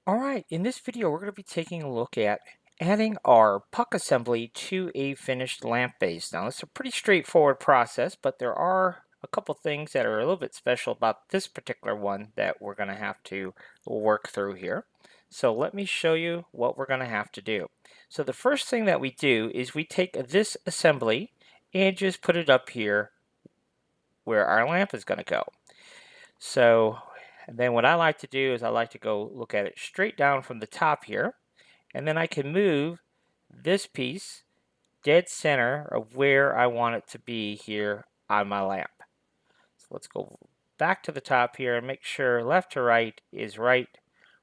Alright, in this video we're going to be taking a look at adding our puck assembly to a finished lamp base. Now it's a pretty straightforward process, but there are a couple things that are a little bit special about this particular one that we're going to have to work through here. So let me show you what we're going to have to do. So the first thing that we do is we take this assembly and just put it up here where our lamp is going to go. So then what I like to do is I like to go look at it straight down from the top here, and then I can move this piece dead center of where I want it to be here on my lamp. So let's go back to the top here and make sure left to right is right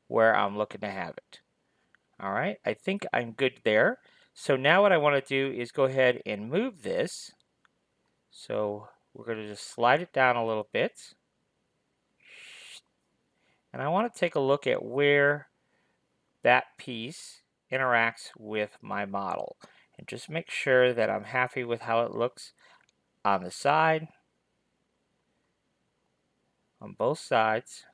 where I'm looking to have it. All right, I think I'm good there. So now what I want to do is go ahead and move this. So we're going to just slide it down a little bit. And I want to take a look at where that piece interacts with my model and just make sure that I'm happy with how it looks on the side, on both sides,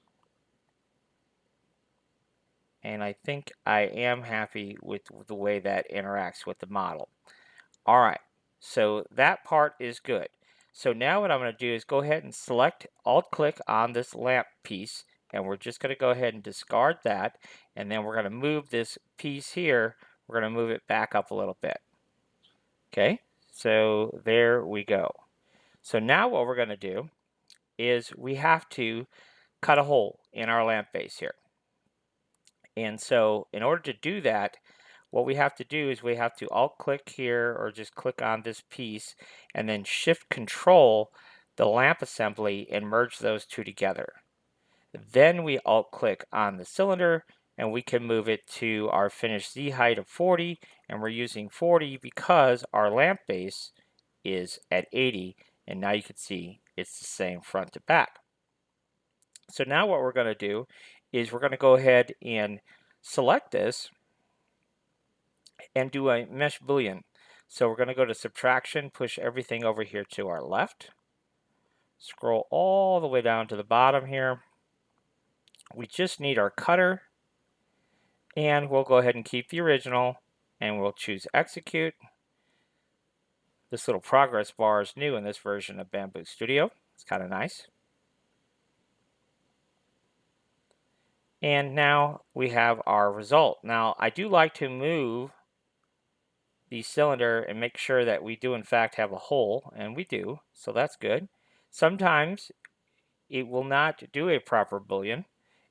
and I think I am happy with the way that interacts with the model. Alright, so that part is good. So now what I'm going to do is go ahead and select, alt-click on this lamp piece, and we're just going to go ahead and discard that, and then we're going to move this piece here, we're going to move it back up a little bit. Okay, so there we go. So now what we're going to do is we have to cut a hole in our lamp base here. And so in order to do that, what we have to do is we have to alt click here or just click on this piece and then shift control the lamp assembly and merge those two together. Then we alt click on the cylinder and we can move it to our finished Z height of 40, and we're using 40 because our lamp base is at 80, and now you can see it's the same front to back. So now what we're going to do is we're going to go ahead and select this and do a mesh boolean. So we're going to go to subtraction, push everything over here to our left, scroll all the way down to the bottom here. We just need our cutter, and we'll go ahead and keep the original, and we'll choose execute. This little progress bar is new in this version of Bambu Studio. It's kind of nice. And now we have our result. Now I do like to move the cylinder and make sure that we do in fact have a hole, and we do, so that's good. Sometimes it will not do a proper boolean,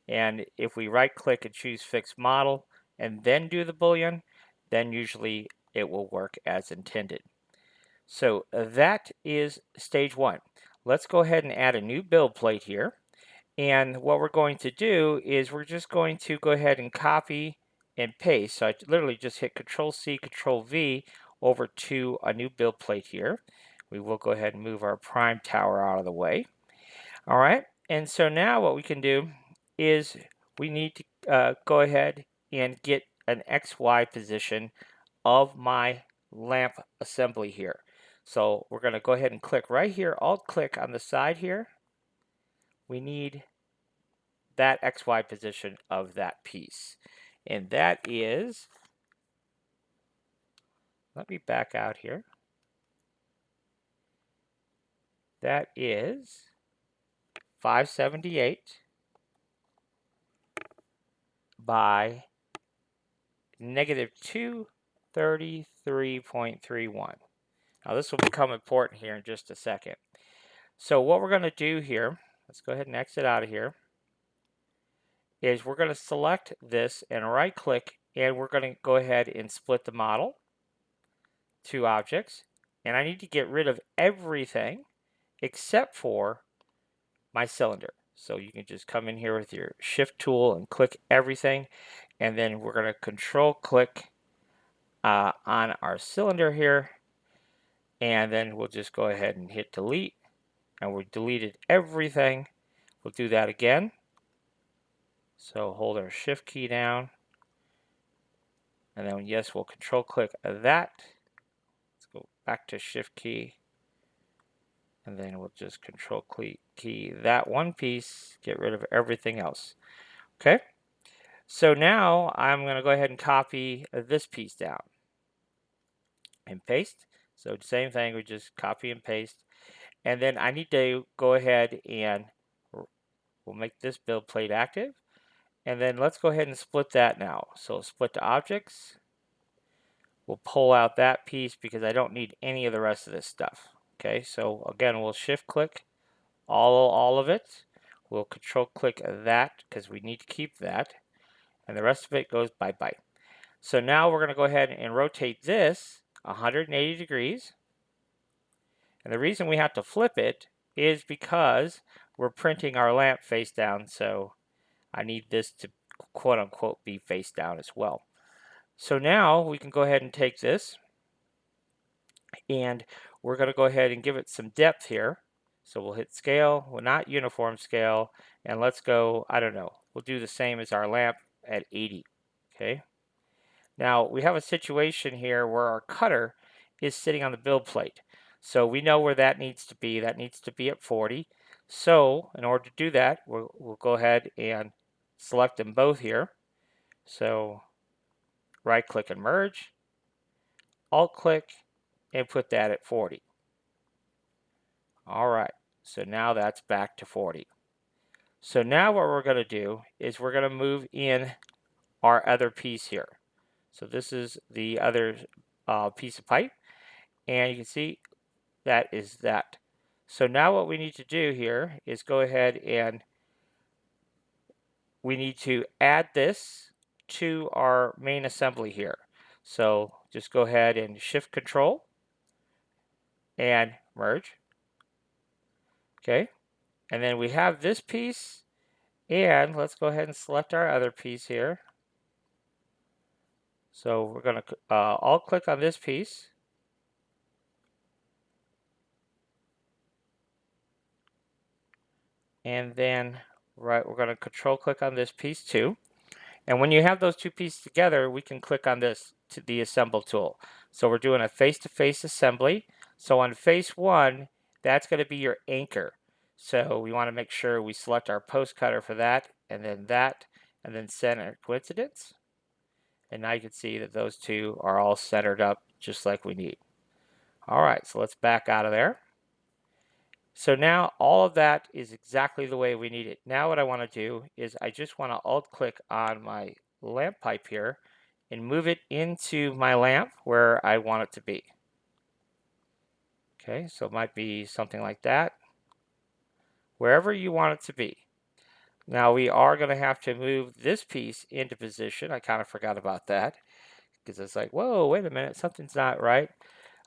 and if we right click and choose fix model and then do the boolean, then usually it will work as intended. So that is stage one. Let's go ahead and add a new build plate here. And what we're going to do is we're just going to go ahead and copy and paste. So I literally just hit Control C, Control V over to a new build plate here. We will go ahead and move our prime tower out of the way. All right, and so now what we can do is we need to go ahead and get an XY position of my lamp assembly here. So we're going to go ahead and click right here, alt click on the side here. We need that XY position of that piece. And that is, let me back out here. That is 578 by negative 233.31. Now this will become important here in just a second. So what we're going to do here, let's go ahead and exit out of here, is we're going to select this and right click, and we're going to go ahead and split the model, two objects, and I need to get rid of everything except for my cylinder. So you can just come in here with your shift tool and click everything, and then we're going to control click on our cylinder here, and then we'll just go ahead and hit delete, and we deleted everything. We'll do that again. So hold our shift key down, and then yes, we'll control click that. Let's go back to shift key, and then we'll just control key that one piece, get rid of everything else. Okay, So now I'm going to go ahead and copy this piece down and paste. So same thing, we just copy and paste. And then I need to go ahead and we'll make this build plate active. And then let's go ahead and split that now. So split to objects. We'll pull out that piece because I don't need any of the rest of this stuff. Okay, so again, we'll shift click all of it. We'll control click that because we need to keep that. And the rest of it goes bye-bye. So now we're going to go ahead and rotate this 180 degrees. And the reason we have to flip it is because we're printing our lamp face down. So I need this to quote unquote be face down as well. So now we can go ahead and take this and we're going to go ahead and give it some depth here. So we'll hit scale, well, not uniform scale, and let's go, I don't know, we'll do the same as our lamp at 80. Okay. Now we have a situation here where our cutter is sitting on the build plate. So we know where that needs to be. That needs to be at 40. So in order to do that, we'll go ahead and select them both here. So right click and merge, alt click, and put that at 40. All right, so now that's back to 40. So now what we're going to do is we're going to move in our other piece here. So this is the other piece of pipe, and you can see that is that. So now what we need to do here is go ahead and we need to add this to our main assembly here. So just go ahead and shift control and merge. Okay, and then we have this piece, and let's go ahead and select our other piece here. So we're going to alt click on this piece, and then we're going to control click on this piece too. And when you have those two pieces together, we can click on this to the assemble tool. So we're doing a face-to-face assembly. So on face 1, that's going to be your anchor. So we want to make sure we select our post cutter for that, and then center coincidence. And now you can see that those two are all centered up just like we need. All right, so let's back out of there. So now all of that is exactly the way we need it. Now what I want to do is I just want to alt click on my lamp pipe here and move it into my lamp where I want it to be. Okay, so it might be something like that. Wherever you want it to be. Now we are going to have to move this piece into position. I kind of forgot about that because it's like, whoa, wait a minute, something's not right.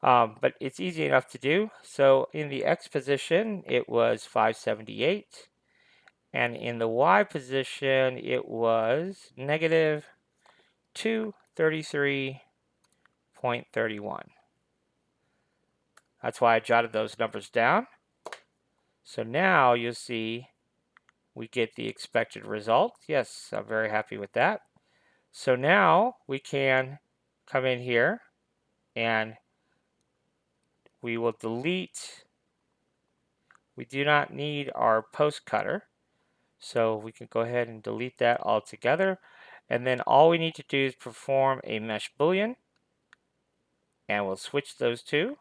But it's easy enough to do. So in the X position, it was 578. And in the Y position, it was negative 233.31. That's why I jotted those numbers down. So now you'll see we get the expected result. Yes, I'm very happy with that. So now we can come in here and we will delete. We do not need our post cutter. So we can go ahead and delete that altogether. And then all we need to do is perform a mesh boolean. And we'll switch those two.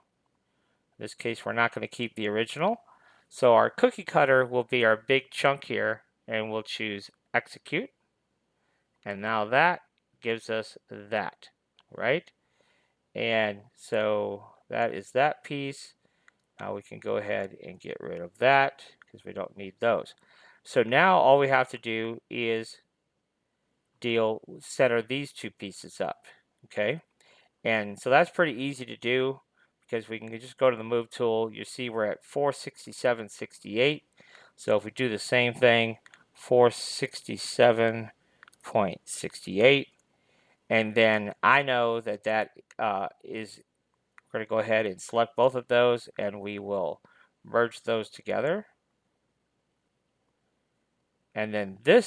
In this case, we're not going to keep the original. So our cookie cutter will be our big chunk here. And we'll choose execute. And now that gives us that, right? And so that is that piece. Now we can go ahead and get rid of that because we don't need those. So now all we have to do is center these two pieces up, okay? And so that's pretty easy to do because we can just go to the move tool. You see we're at 467.68. So if we do the same thing, 467.68, and then I know that is, we're going to go ahead and select both of those and we will merge those together. And then the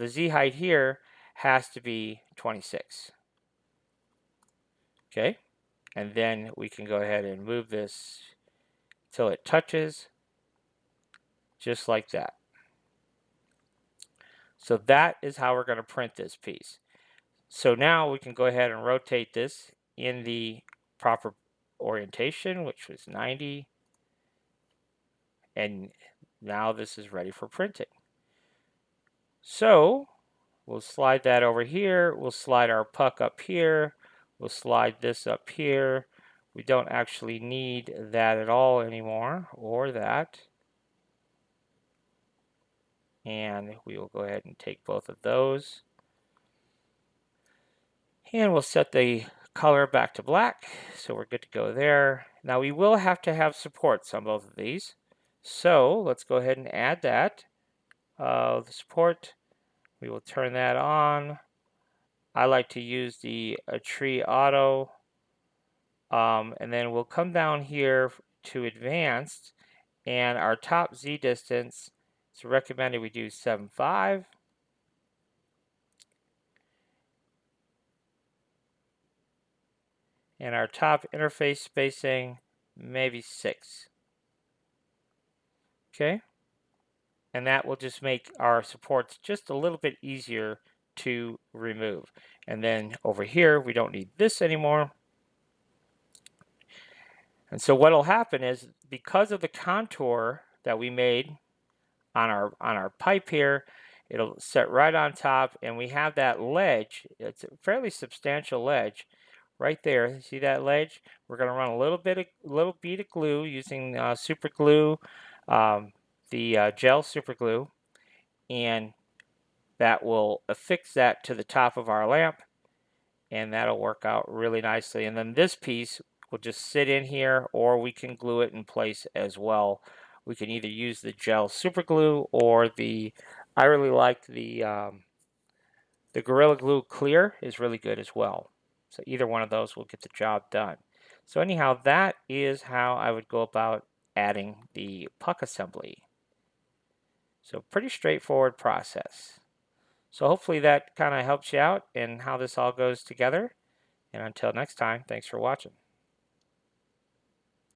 Z height here has to be 26. Okay, and then we can go ahead and move this till it touches, just like that. So that is how we're going to print this piece. So now we can go ahead and rotate this in the proper orientation, which was 90. And now this is ready for printing. So we'll slide that over here. We'll slide our puck up here. We'll slide this up here. We don't actually need that at all anymore, or that. And we will go ahead and take both of those. And we'll set the color back to black, so we're good to go there. Now we will have to have supports on both of these. So let's go ahead and add that. The support, we will turn that on. I like to use the tree auto. And then we'll come down here to advanced, and our top Z distance, it's recommended we do 7.5. And our top interface spacing, maybe 6. Okay. And that will just make our supports just a little bit easier to remove. And then over here, we don't need this anymore. And so what will happen is, because of the contour that we made on our pipe here, it'll set right on top, and we have that ledge. It's a fairly substantial ledge right there. See that ledge? We're going to run a little bead of glue using super glue, the gel super glue, and that will affix that to the top of our lamp, and that'll work out really nicely. And then this piece will just sit in here, or we can glue it in place as well. We can either use the gel super glue or I really like the Gorilla Glue Clear is really good as well. So either one of those will get the job done. So anyhow, that is how I would go about adding the puck assembly. So pretty straightforward process. So hopefully that kind of helps you out in how this all goes together. And until next time, thanks for watching.